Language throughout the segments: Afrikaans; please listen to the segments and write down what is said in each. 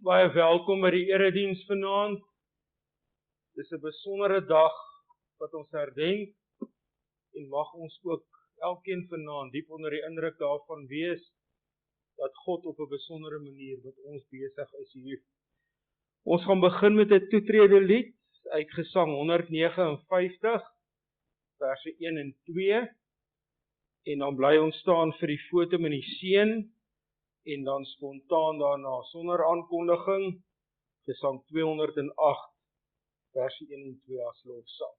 Baie welkom by die erediens vanaand. Dis 'n besondere dag wat ons herdenk en mag ons ook elkeen vanaand diep onder die indruk daarvan wees dat God op 'n besondere manier met ons besig is hier. Ons gaan begin met 'n toetrede lied uit Gesang 159 verse 1 en 2 en dan bly ons staan vir die foto met die seën en dan spontaan daarna sonder aankondiging Gesang 208 verse 1 en 2 as lofsang.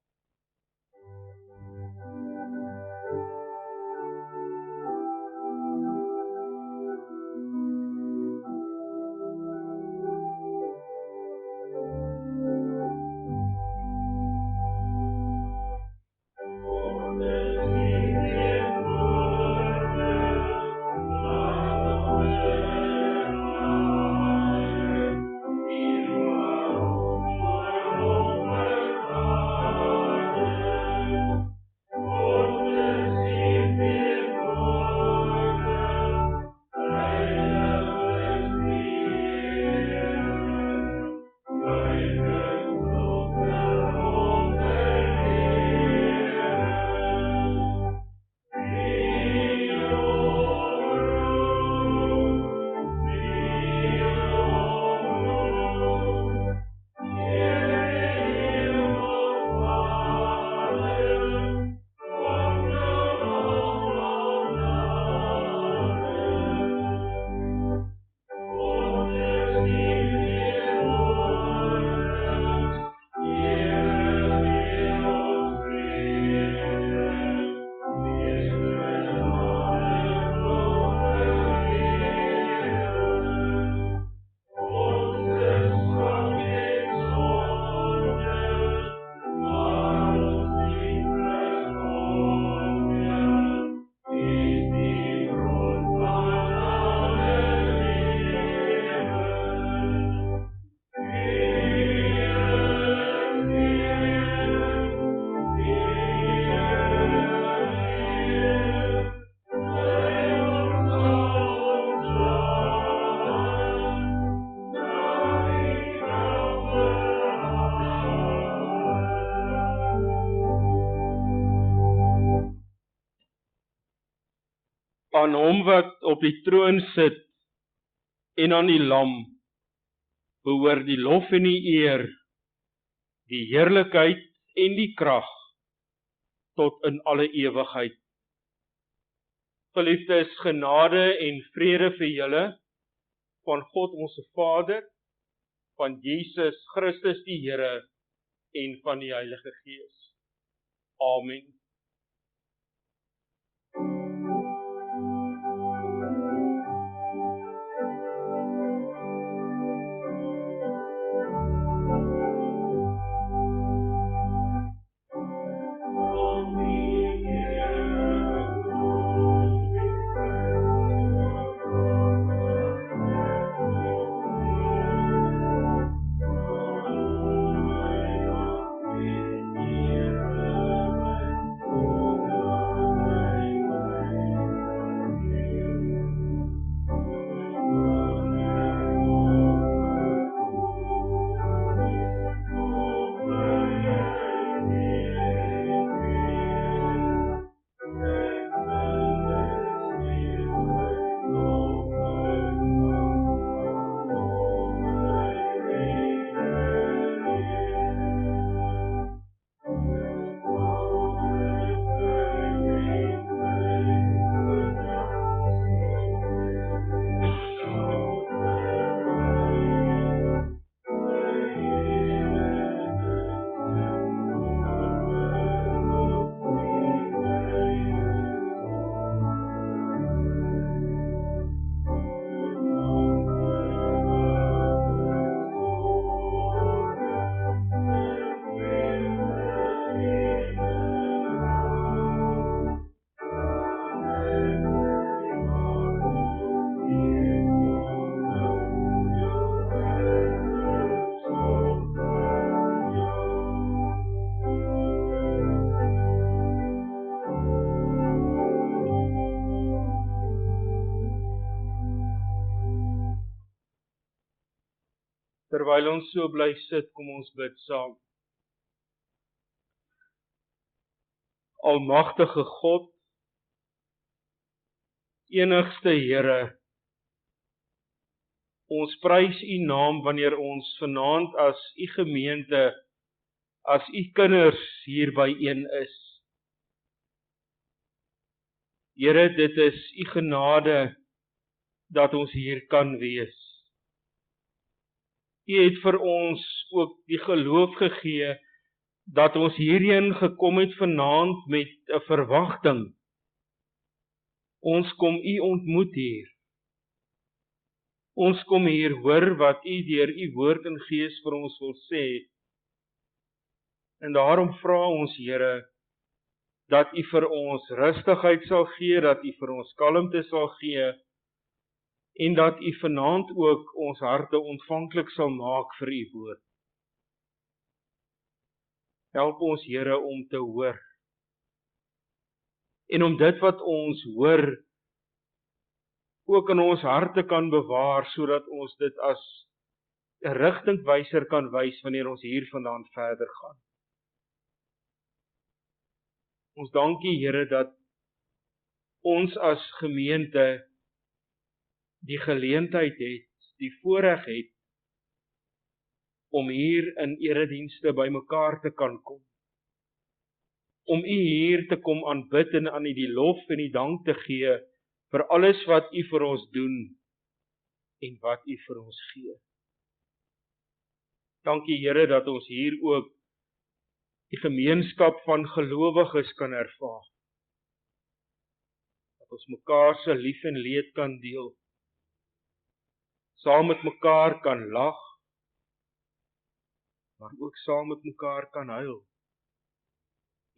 Aan hom wat op die troon sit en aan die lam behoort die lof en die eer, die heerlikheid en die krag tot in alle ewigheid. Geliefdes, genade en vrede vir julle van God ons Vader, van Jesus Christus die Here en van die Heilige Gees. Amen. Terwyl ons so bly sit, kom ons bid saam. Almagtige God, enigste Here, ons prys U naam wanneer ons vanaand as U gemeente, as U kinders hier byeen is. Here, dit is U genade dat ons hier kan wees. U het vir ons ook die geloof gegee dat ons hierheen gekom het vanaand met 'n verwagting. Ons kom U ontmoet hier. Ons kom hier hoor wat U deur U woord en Gees vir ons wil sê. En daarom vra ons, Here, dat U vir ons rustigheid sal gee, dat U vir ons kalmte sal gee, en dat U vanaand ook ons harte ontvanklik sal maak vir U woord. Help ons, Here, om te hoor. En om dit wat ons hoor, ook in ons harte kan bewaar, sodat ons dit as 'n rigtingwyser kan wys wanneer ons hiervandaan verder gaan. Ons dank U, Here, dat ons as gemeente die geleentheid het, die voorreg het, om hier in eredienste bymekaar te kan kom. Om U hier te kom aanbid en aan U die lof en die dank te gee vir alles wat U vir ons doen en wat U vir ons gee. Dankie, Here, dat ons hier ook die gemeenskap van gelowiges kan ervaar. Dat ons mekaar se lief en leed kan deel. Saam met mekaar kan lag, maar ook saam met mekaar kan huil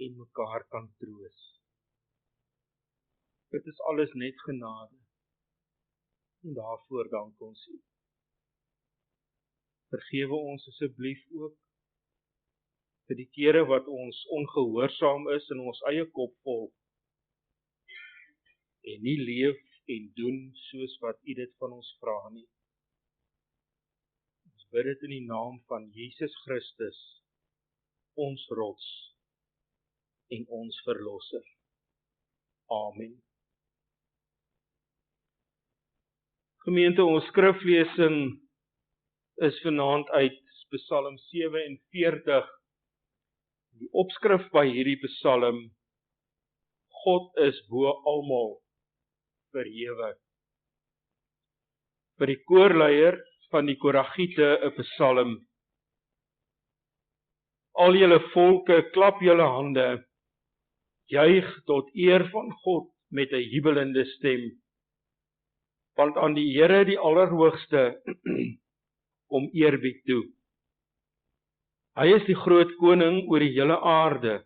en mekaar kan troos. Dit is alles net genade. En daarvoor dank ons U. Vergewe ons asseblief ook vir die kere wat ons ongehoorsaam is in ons eie kop volg en nie leef en doen soos wat U dit van ons vra nie. Ons bid dit in die naam van Jesus Christus, ons rots en ons verlosser. Amen. Gemeente, ons skriflesing is vanaand uit Psalm 47. Die opskrif by hierdie Psalm: God is bo almal verhewe. Vir die koorleier van die Koragiete 'n Psalm: Al julle volke, klap julle hande, juig tot eer van God met 'n jubelende stem. Want aan die Here die Allerhoogste kom eerbied toe. Hy is die groot koning oor die hele aarde.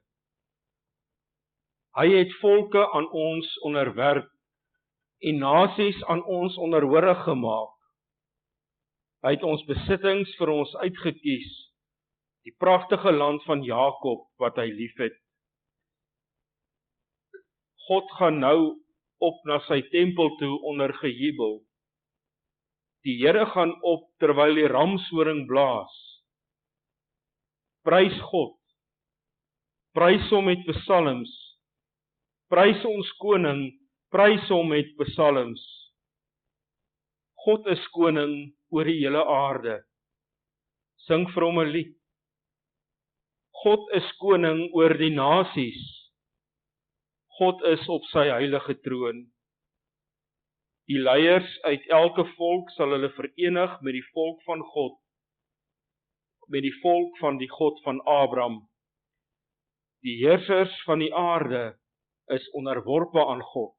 Hy het volke aan ons onderwerp en nasies aan ons onderhorig gemaak. Hy het ons besittings vir ons uitgekies, die pragtige land van Jakob wat hy liefhet. God gaan nou op na sy tempel toe onder gejubel. Die Here gaan op terwyl die ramshoring blaas. Prys God, prys hom met psalms, prys ons koning, prys hom met psalms. God is koning oor die hele aarde. Sing vir hom 'n lied. God is koning oor die nasies. God is op sy heilige troon. Die leiers uit elke volk sal hulle verenig met die volk van God, met die volk van die God van Abraham. Die heersers van die aarde is onderworpe aan God.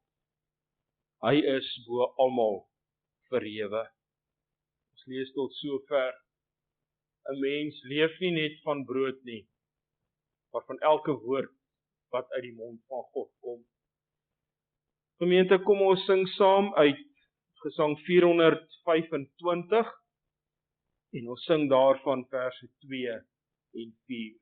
Hy is bo almal verhewe. Ons lees tot sover. 'n Mens leef nie net van brood nie, maar van elke woord wat uit die mond van God kom. Gemeente, kom ons sing saam uit Gesang 425 en ons sing daarvan verse 2 en 4.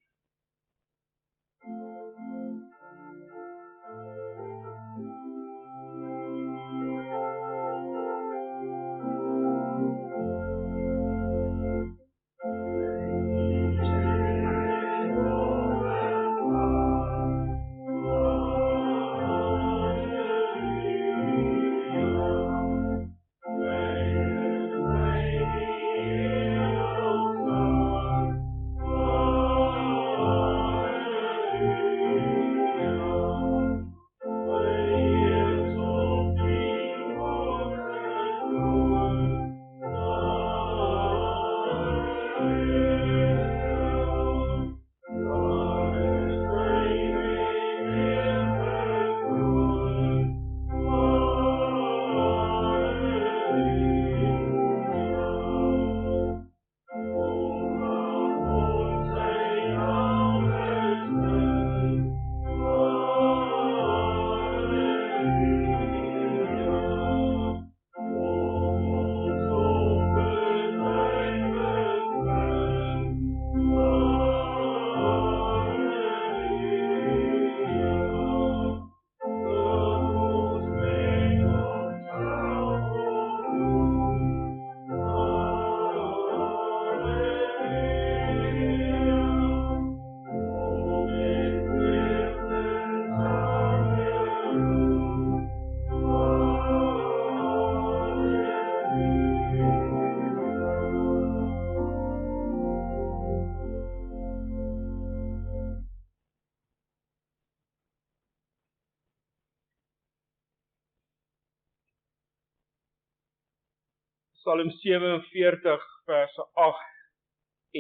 Psalm 47 verse 8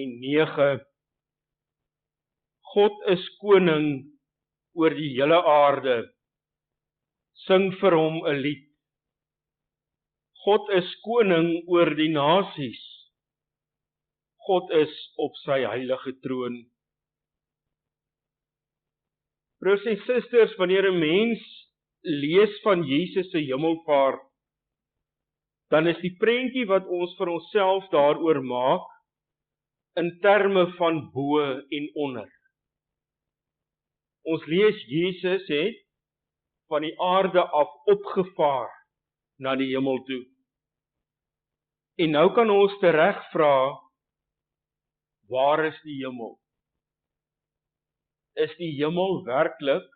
en 9. God is koning oor die hele aarde. Sing vir hom 'n lied. God is koning oor die nasies. God is op sy heilige troon. Broers en susters, wanneer 'n mens lees van Jesus se hemelvaart, dan is die prentjie wat ons vir onsself daaroor maak in terme van bo en onder. Ons lees Jesus het van die aarde af opgevaar na die hemel toe. En nou kan ons tereg vra, waar is die hemel? Is die hemel werklik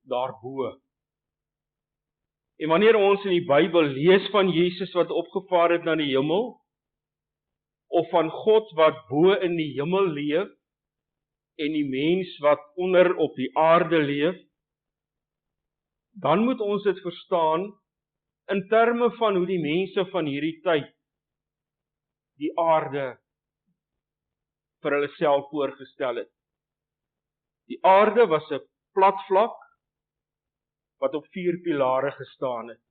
daarbo? En wanneer ons in die Bybel lees van Jesus wat opgevaar het na die hemel, of van God wat bo in die hemel leef, en die mens wat onder op die aarde leef, dan moet ons dit verstaan in terme van hoe die mense van hierdie tyd die aarde vir hulle self voorgestel het. Die aarde was 'n plat vlak wat op 4 pilare gestaan het.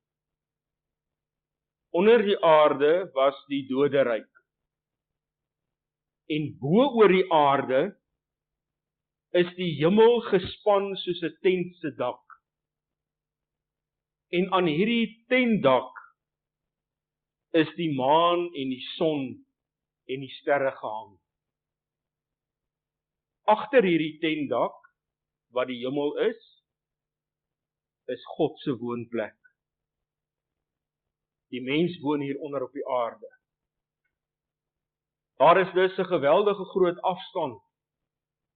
Onder die aarde was die doderyk. En bo oor die aarde is die hemel gespan soos 'n tent se dak. En aan hierdie tentdak is die maan en die son en die sterre gehang. Agter hierdie tentdak, wat die hemel is God se woonplek. Die mens woon hier onder op die aarde. Daar is dus 'n geweldige groot afstand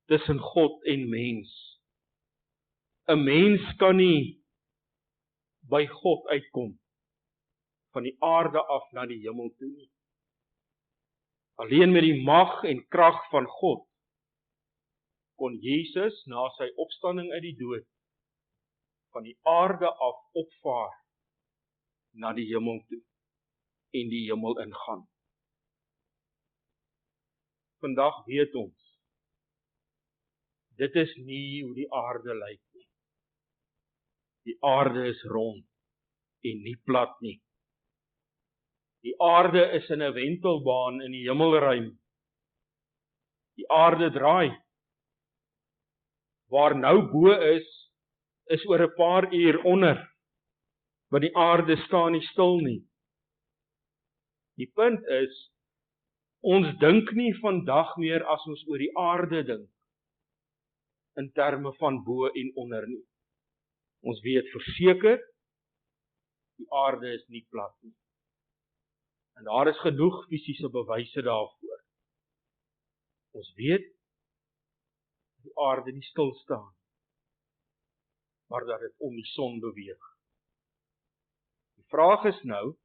tussen God en mens. 'n Mens kan nie by God uitkom, van die aarde af na die hemel toe nie. Alleen met die mag en krag van God, kon Jesus na sy opstanding uit die dood, van die aarde af opvaar, na die hemel toe, en die hemel ingaan. Vandag weet ons, dit is nie hoe die aarde lyk nie. Die aarde is rond, en nie plat nie. Die aarde is in 'n wentelbaan in die hemelruim. Die aarde draai. Waar nou bo is oor 'n paar uur onder, want die aarde staan nie stil nie. Die punt is, ons dink nie vandag meer as ons oor die aarde dink, in terme van bo en onder nie. Ons weet verseker, die aarde is nie plat nie. En daar is genoeg fisiese bewyse daarvoor. Ons weet, die aarde nie stil staan, maar dat dit om die son beweeg. Die vraag is nou,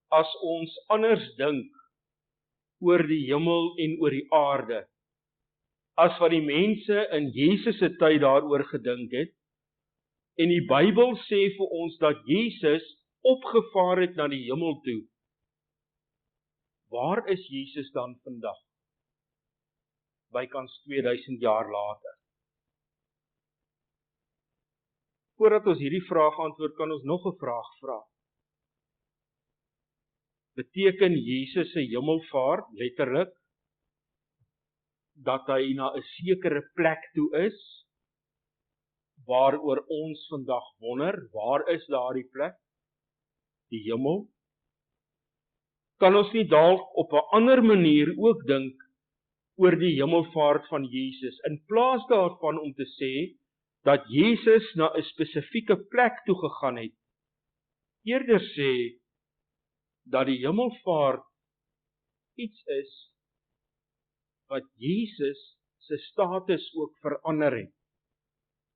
as ons anders dink oor die hemel en oor die aarde, as wat die mense in Jesus se tyd daaroor gedink het, en die Bybel sê vir ons dat Jesus opgevaar het na die hemel toe, waar is Jesus dan vandag? Bykans 2000 jaar later. Voordat ons hierdie vraag antwoord, kan ons nog 'n vraag vra. Beteken Jesus se hemelvaart letterlik dat hy na 'n sekere plek toe is, waaroor ons vandag wonder, waar is daardie plek? Die hemel? Kan ons nie dalk op 'n ander manier ook dink oor die hemelvaart van Jesus, in plaas daarvan om te sê, dat Jesus na 'n spesifieke plek toe gegaan het, eerder sê, dat die hemelvaart iets is, wat Jesus se status ook verander het,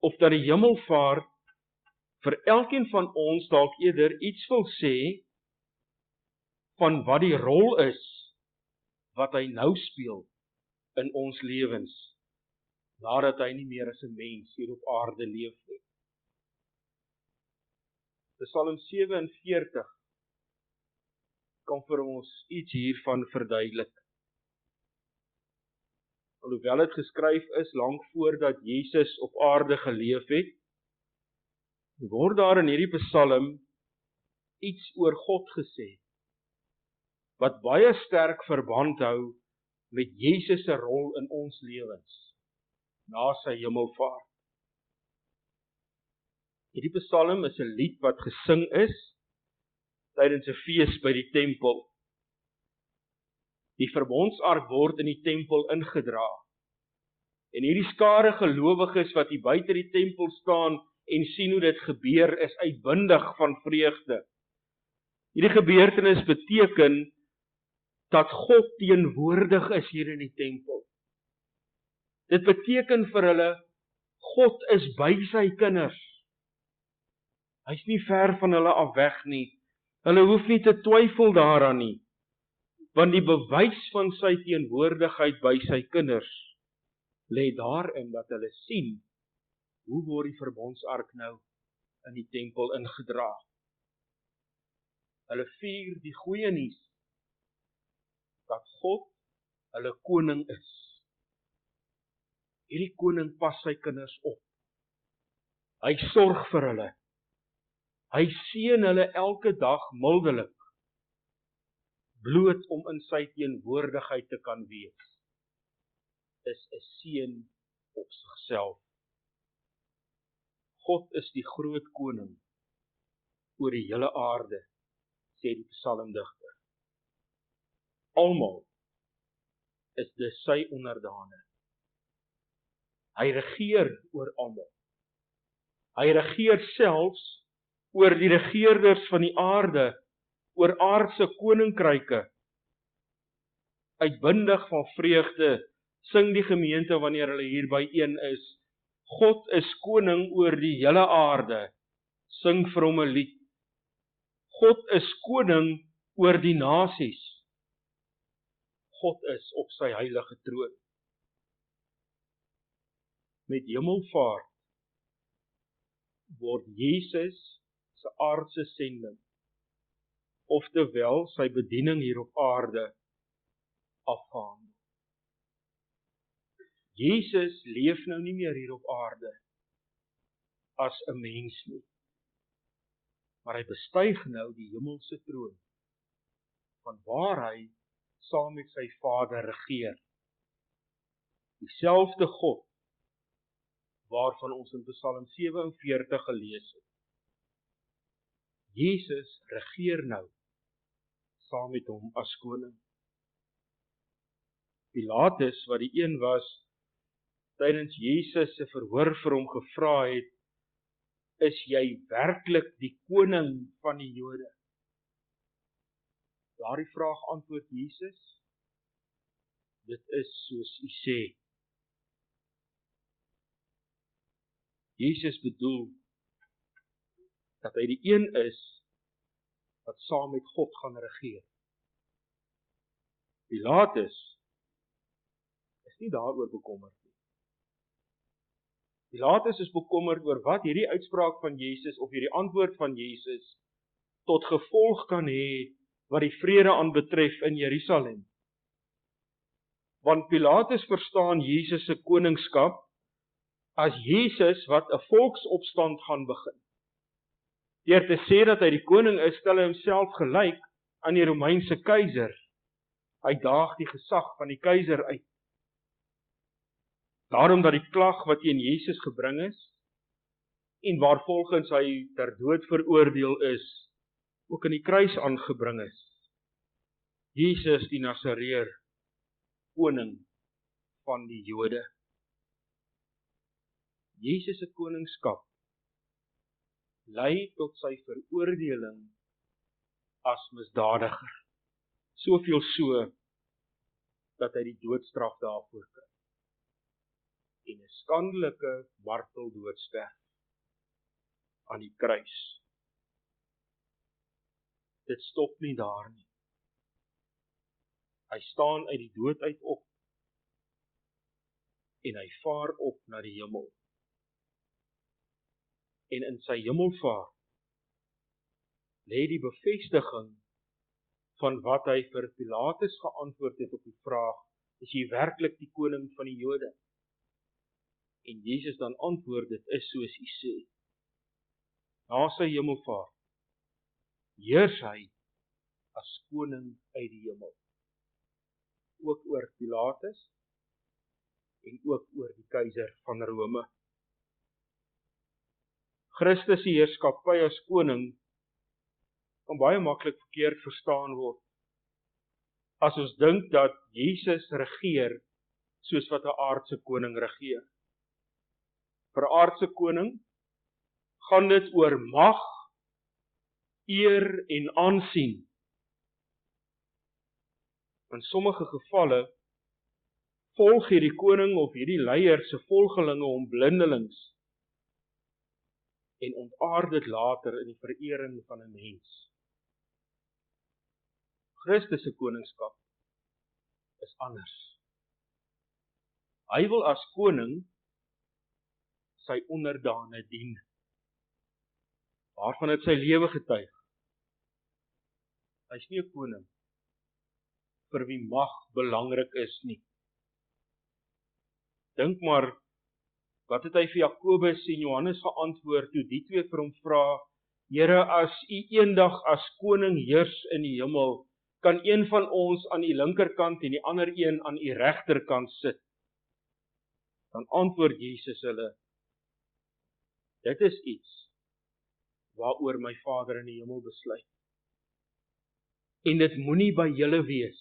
of dat die hemelvaart vir elkeen van ons dalk eerder iets wil sê, van wat die rol is, wat hy nou speel, in ons lewens, nadat hy nie meer as 'n mens hier op aarde leef nie. Psalm 47 kan vir ons iets hiervan verduidelik. Alhoewel dit geskryf is lank voordat Jesus op aarde geleef het, word daar in hierdie Psalm iets oor God gesê, wat baie sterk verband hou met Jesus se rol in ons lewens, na sy hemelvaart. Hierdie Psalm is 'n lied wat gesing is tydens 'n fees by die tempel. Die verbondsark word in die tempel ingedra. En hierdie skare gelowiges wat hier buite die tempel staan en sien hoe dit gebeur, is uitbundig van vreugde. Hierdie gebeurtenis beteken dat God teenwoordig is hier in die tempel. Dit beteken vir hulle, God is by sy kinders. Hy's nie ver van hulle af weg nie. Hulle hoef nie te twyfel daaraan nie, want die bewys van sy teenwoordigheid by sy kinders lê daarin dat hulle sien, hoe word die verbondsark nou in die tempel ingedra. Hulle vier die goeie nuus, dat God hulle koning is. Hierdie koning pas sy kinders op. Hy sorg vir hulle. Hy seën hulle elke dag mildelik, bloot om in sy teenwoordigheid te kan wees, is 'n seën op sigself. God is die groot koning oor die hele aarde, sê die psalmdigter. Almal is dis sy onderdane. Hy regeer oor almal. Hy regeer selfs oor die regeerders van die aarde, oor aardse koninkryke. Uitbundig van vreugde, sing die gemeente wanneer hulle hier byeen is. God is koning oor die hele aarde. Sing vir hom 'n lied. God is koning oor die nasies. God is op sy heilige troon. Met hemelvaart word Jesus se aardse sending, oftewel sy bediening hier op aarde, afgehandel. Jesus leef nou nie meer hier op aarde as 'n mens nie, maar hy bestyg nou die hemelse troon, van waar hy saam met sy Vader regeer. Dieselfde God, waarvan ons in Psalm 47 gelees het. Jesus regeer nou, saam met hom as koning. Pilatus, wat die een was, tydens Jesus se verhoor vir hom gevra het, is jy werklik die koning van die Jode? Daardie vraag antwoord Jesus, dit is soos u sê. Jesus bedoel, dat hy die een is, wat saam met God gaan regeer. Pilatus is nie daaroor bekommerd nie. Pilatus is bekommerd oor wat hierdie uitspraak van Jesus, of hierdie antwoord van Jesus, tot gevolg kan hê, wat die vrede aanbetref in Jerusalem. Want Pilatus verstaan Jesus se koningskap, as Jesus wat 'n volksopstand gaan begin. Deur te sê dat hy die koning is, stel hy homself gelyk aan die Romeinse keiser. Hy daag die gesag van die keiser uit. Daarom dat die klag wat teen Jesus gebring is, en waarvolgens hy ter dood veroordeel is, ook in die kruis aangebring is. Jesus die Nasareër, koning van die Jode. Jesus se koningskap lei tot sy veroordeling as misdadiger. Soveel so, dat hy die doodstraf daarvoor kry. En 'n skandelike marteldood sterf aan die kruis. Dit stop nie daar nie. Hy staan uit die dood uit op, en hy vaar op na die hemel. En in sy hemelvaart lê die bevestiging van wat hy vir Pilatus geantwoord het op die vraag, is jy werklik die koning van die Jode? En Jesus dan antwoord, dit is soos u sê. Na sy hemelvaart, heers hy as koning uit die hemel. Ook oor Pilatus, en ook oor die keiser van Rome. Christus se heerskappy as koning, kan baie maklik verkeerd verstaan word. As ons dink dat Jesus regeer, soos wat 'n aardse koning regeer. Vir 'n aardse koning, gaan dit oor mag, eer en aansien. In sommige gevalle, volg hierdie koning of hierdie leier se volgelinge hom blindelings, en ontaard dit later in die verering van 'n mens. Christus se koningskap is anders. Hy wil as koning sy onderdane dien. Waarvan het sy lewe getuig? Hy's nie 'n koning vir wie mag belangrik is nie. Dink maar, wat het hy vir Jakobus en Johannes geantwoord toe die twee vir hom vra, Here, as u eendag as koning heers in die hemel, kan een van ons aan u linkerkant en die ander een aan u regterkant sit? Dan antwoord Jesus hulle, dit is iets waaroor my Vader in die hemel besluit. En dit moenie by julle wees,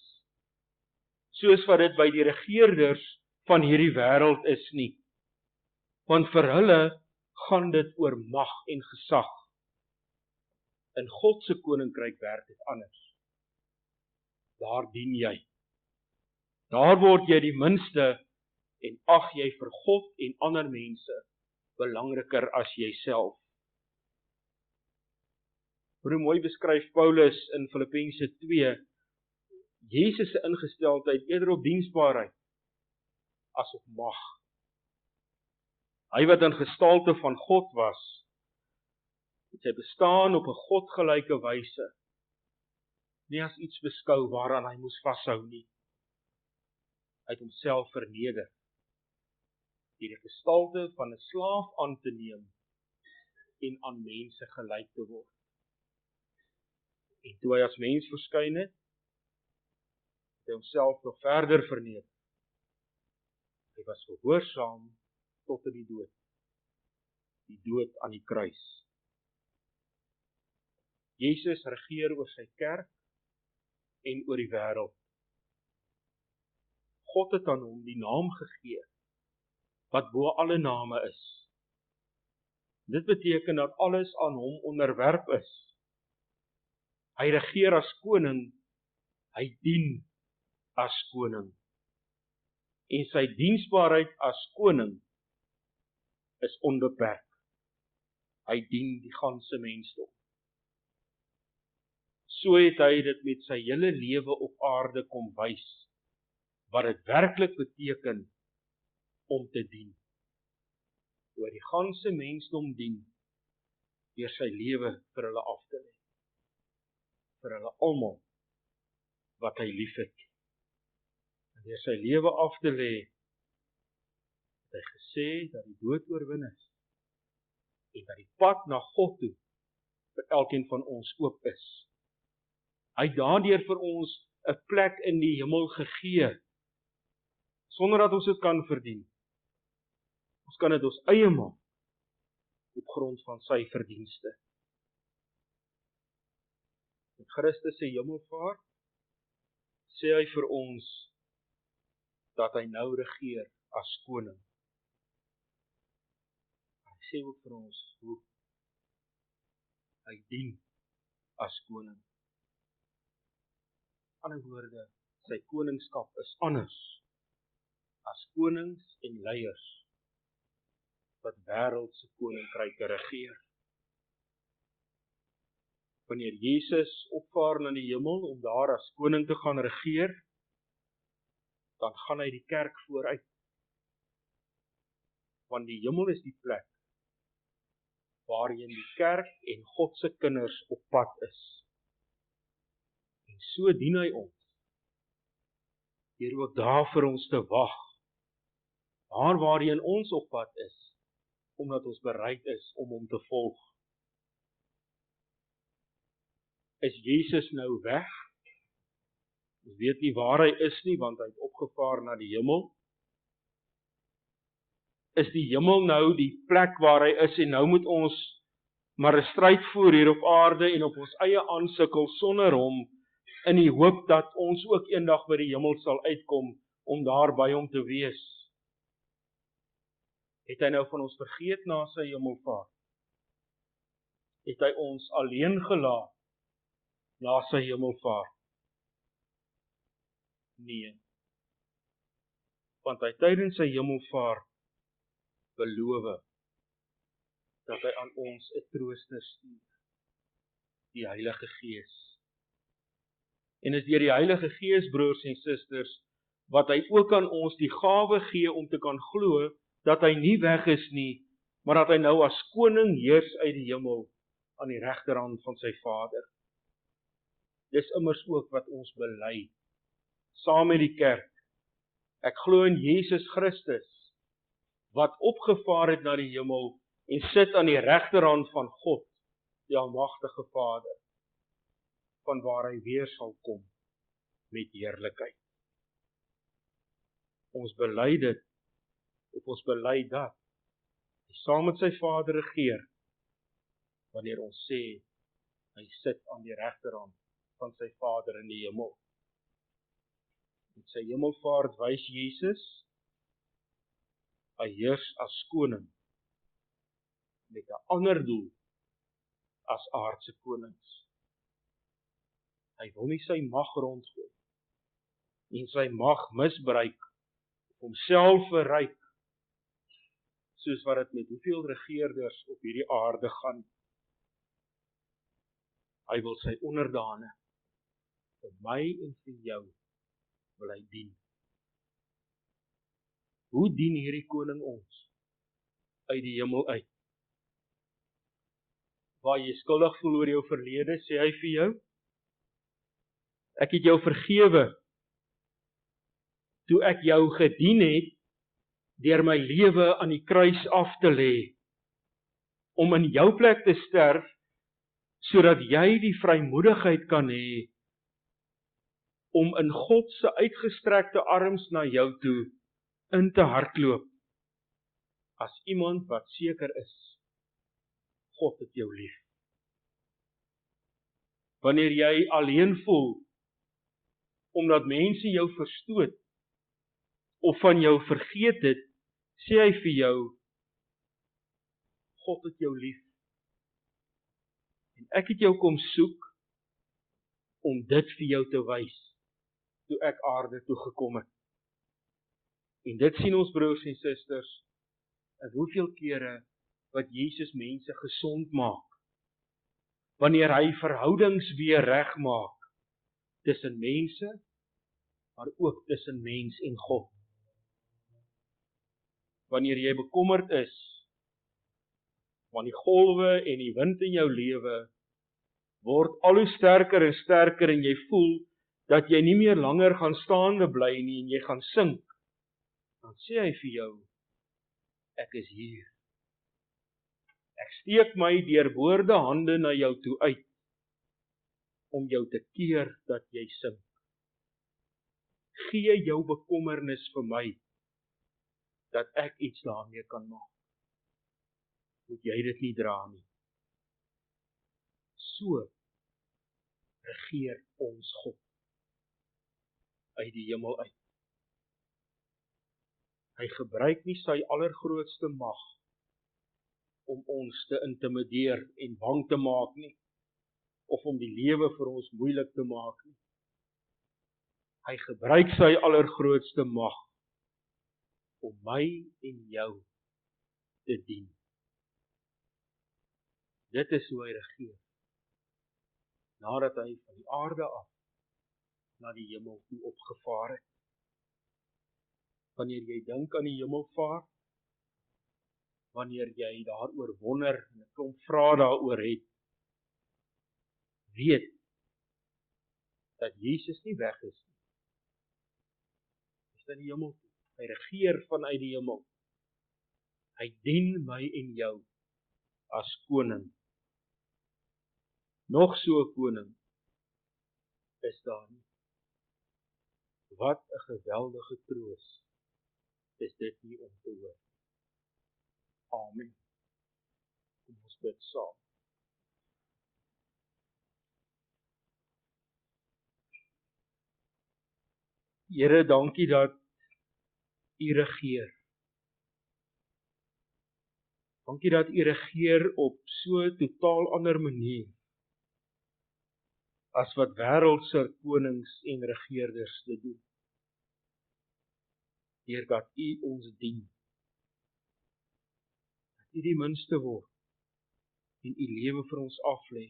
soos wat dit by die regeerders van hierdie wêreld is nie. Want vir hulle gaan dit oor mag en gesag. In God se koninkryk werk dit anders. Daar dien jy. Daar word jy die minste en ag jy vir God en ander mense belangriker as jouself. Hoe mooi beskryf Paulus in Filippense 2 Jesus se ingesteldheid eerder op diensbaarheid as op mag. Hy wat in gestalte van God was, het sy bestaan op 'n godgelyke wyse, nie as iets beskou waaraan hy moes vashou nie. Hy het homself verneder, deur die gestalte van 'n slaaf aan te neem en aan mense gelyk te word. En toe hy as mens verskyn het, het hy homself nog verder verneder. Hy was gehoorsaam tot in die dood aan die kruis. Jesus regeer oor sy kerk en oor die wêreld. God het aan hom die naam gegee wat bo alle name is. Dit beteken dat alles aan hom onderwerp is. Hy regeer as koning, hy dien as koning. En sy diensbaarheid as koning is onbeperk. Hy dien die ganse mensdom. So het hy dit met sy hele lewe op aarde kom wys, wat dit werklik beteken om te dien. Oor die ganse mensdom dien, deur sy lewe vir hulle af te lê. Vir hulle almal wat hy liefhet. En deur sy lewe af te lê, het hy gesê dat die dood oorwin is en dat die pad na God toe vir elkeen van ons oop is. Hy het daardeur vir ons 'n plek in die hemel gegee, sonder dat ons dit kan verdien. Ons kan dit ons eie maak op grond van sy verdienste. Met Christus se hemelvaart sê hy vir ons dat hy nou regeer as koning. Hy sê ook vir ons hoe hy dien as koning. In ander woorde, sy koningskap is anders as konings en leiers wat wêreldse koninkryke regeer. Wanneer Jesus opvaar na die hemel om daar as koning te gaan regeer, dan gaan hy die kerk vooruit. Want die hemel is die plek waarheen die kerk en God se kinders op pad is. En So dien hy ons, deur ook daar vir ons te wag, daar waarheen ons op pad is, omdat ons bereid is om hom te volg. Is Jesus nou weg? Ons weet nie waar hy is nie, want hy het opgevaar na die hemel. Is die hemel nou die plek waar hy is, en nou moet ons maar 'n stryd voer hier op aarde, en op ons eie aansukkel sonder hom, in die hoop dat ons ook eendag by die hemel sal uitkom, om daar by hom te wees? Het hy nou van ons vergeet na sy hemelvaart? Het hy ons alleen gelaat na sy hemelvaart? Nee. Want hy tydens sy hemelvaart beloof dat hy aan ons 'n trooster stuur, die Heilige Gees. En is deur die Heilige Gees, broers en susters, wat hy ook aan ons die gawe gee om te kan glo dat hy nie weg is nie, maar dat hy nou as koning heers uit die hemel aan die regterhand van sy Vader. Dis immers ook wat ons bely, saam met die kerk. Ek glo in Jesus Christus, wat opgevaar het na die hemel en sit aan die regterhand van God, die almagtige Vader, van waar hy weer sal kom met heerlikheid. Ons bely dit, of ons bely dat, hy saam met sy Vader regeer, wanneer ons sê, hy sit aan die regterhand van sy Vader in die hemel. Met sy hemelvaart wys Jesus, hy heers as koning, met 'n ander doel as aardse konings. Hy wil nie sy mag rondgooi, en sy mag misbruik, om homself verryk, soos wat dit met hoeveel regerders op hierdie aarde gaan. Hy wil sy onderdane, vir my en vir jou, wil hy dien. Hoe dien hierdie koning ons? Uit die hemel uit. Waar jy skuldig voel oor jou verlede, sê hy vir jou, ek het jou vergewe, toe ek jou gedien het, deur my lewe aan die kruis af te lê, om in jou plek te sterf, sodat jy die vrymoedigheid kan hê, om in God se uitgestrekte arms na jou toe in te hardloop, as iemand wat seker is, God het jou lief. Wanneer jy alleen voel, omdat mense jou verstoot, of van jou vergeet het, sê hy vir jou, God het jou lief. En ek het jou kom soek, om dit vir jou te wys, toe ek aarde toe gekom het. En dit sien ons broers en susters, en hoeveel kere, wat Jesus mense gesond maak, wanneer hy verhoudings weer regmaak, tussen mense, maar ook tussen mens en God. Wanneer jy bekommerd is, want die golwe en die wind in jou lewe, word al hoe sterker en sterker, en jy voel, dat jy nie meer langer gaan staande bly nie, en jy gaan sink, dan sê hy vir jou, ek is hier. Ek steek my deurboorde hande na jou toe uit, om jou te keer dat jy sink. Gee jou bekommernis vir my, dat ek iets daarmee kan maak. Moet jy dit nie dra nie. So regeer ons God uit die hemel uit. Hy gebruik nie sy allergrootste mag om ons te intimideer en bang te maak nie, of om die lewe vir ons moeilik te maak nie. Hy gebruik sy allergrootste mag om my en jou te dien. Dit is hoe hy regeer, nadat hy van die aarde af na die hemel toe opgevaar het. Wanneer jy dink aan die hemelvaart, wanneer jy daaroor wonder en 'n klomp vrae daaroor het, weet, dat Jesus nie weg is nie. Hy is in die hemel toe. Hy regeer vanuit die hemel. Hy dien my en jou as koning. Nog so 'n koning is daar nie. Wat 'n geweldige troos is dit nie om te hoor. Amen. Kom ons bid saam. Here, dankie dat U regeer. Dankie dat U regeer op so 'n totaal ander manier as wat wêreldse konings en regerders dit doen. Deur dat U ons dien. Dat U die minste word en U lewe vir ons aflê.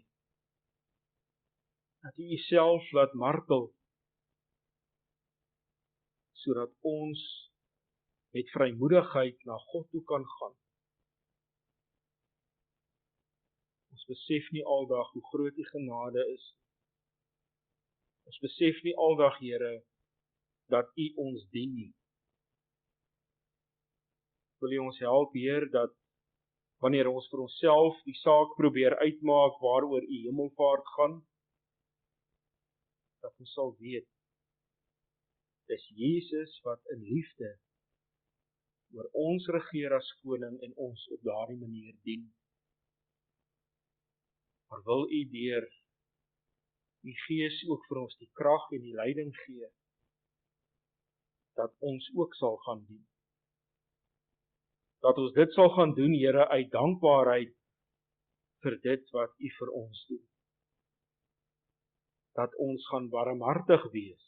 Dat U Uself laat martel sodat ons met vrymoedigheid na God toe kan gaan. Ons besef nie aldag hoe groot U genade is. Ons besef nie aldag, Here, dat U ons dien nie. Wil U ons help, Heer, dat wanneer ons vir onsself die saak probeer uitmaak waaroor U hemelvaart gaan, dat ons sal weet, dis Jesus wat in liefde oor ons regeer as koning en ons op daardie manier dien. Maar wil U deur U Gees ook vir ons die krag en die leiding gee, dat ons ook sal gaan dien. Dat ons dit sal gaan doen, Here, uit dankbaarheid vir dit wat U vir ons doen. Dat ons gaan barmhartig wees,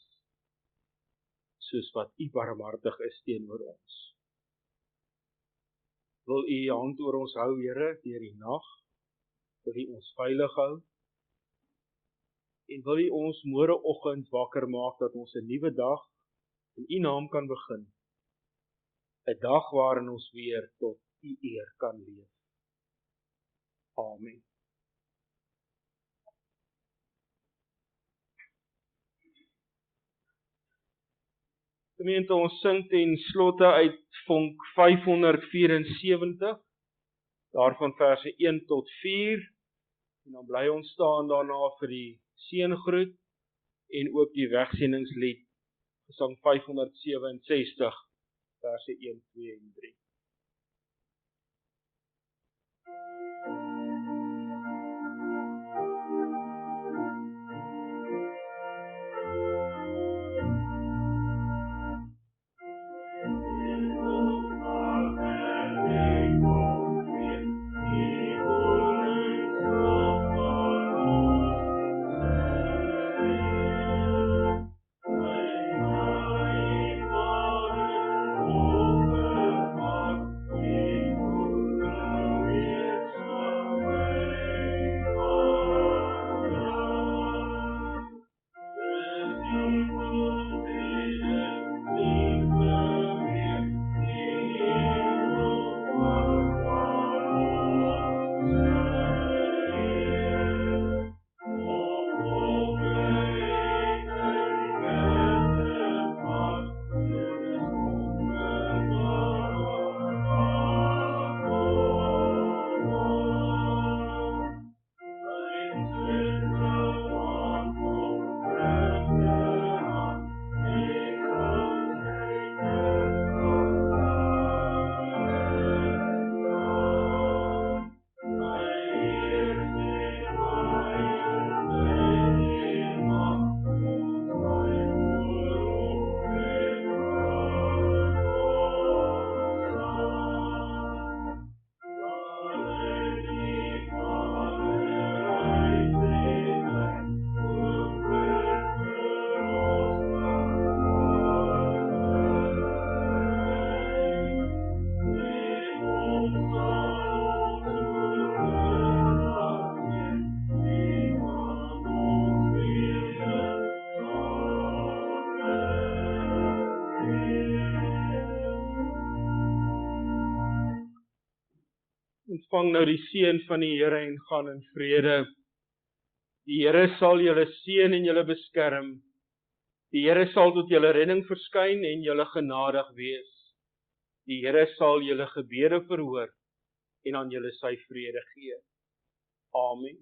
soos wat U barmhartig is teenoor ons. Wil U U hand oor ons hou, Here, deur die nag, wil U ons veilig hou, en wil U ons môreoggend wakker maak, dat ons 'n nuwe dag in U naam kan begin. 'n Dag waarin ons weer tot U eer kan leef. Amen. Gemeente, ons sing ten slotte uit vonk 574, daarvan verse 1 tot 4, en dan bly ons staan daarna vir die seëngroet, en ook die wegsendingsled, Gesang 567, verse 1, 2 en 3. Ontvang nou die seën van die Here en gaan in vrede Die Here sal julle seën en julle beskerm. Die Here sal tot julle redding verskyn en julle genadig wees. Die Here sal julle gebede verhoor en aan julle sy vrede gee. Amen.